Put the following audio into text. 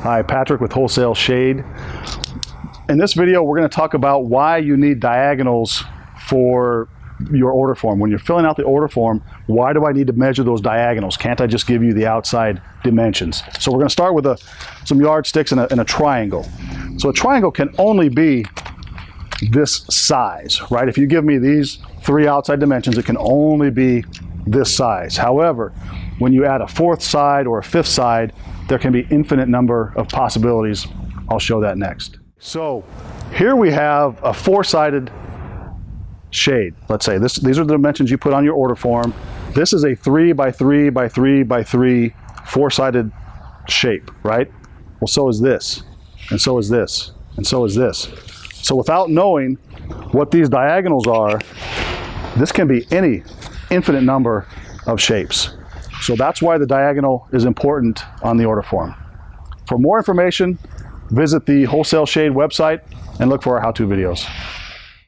Hi, Patrick with Wholesale Shade. In this video, we're going to talk about why you need diagonals for your order form. When you're filling out the order form, why do I need to measure those diagonals? Can't I just give you the outside dimensions? So we're going to start with some yardsticks and a triangle. So a triangle can only be this size, right? If you give me these three outside dimensions, it can only be this size. However, when you add a fourth side or a fifth side, there can be infinite number of possibilities. I'll show that next. So here we have a four-sided shade. Let's say these are the dimensions you put on your order form. This is a 3 by 3 by 3 by 3 four-sided shape, right? Well, so is this, and so is this, and so is this. So without knowing what these diagonals are, this can be any infinite number of shapes. So that's why the diagonal is important on the order form. For more information, visit the Wholesale Shade website and look for our how-to videos.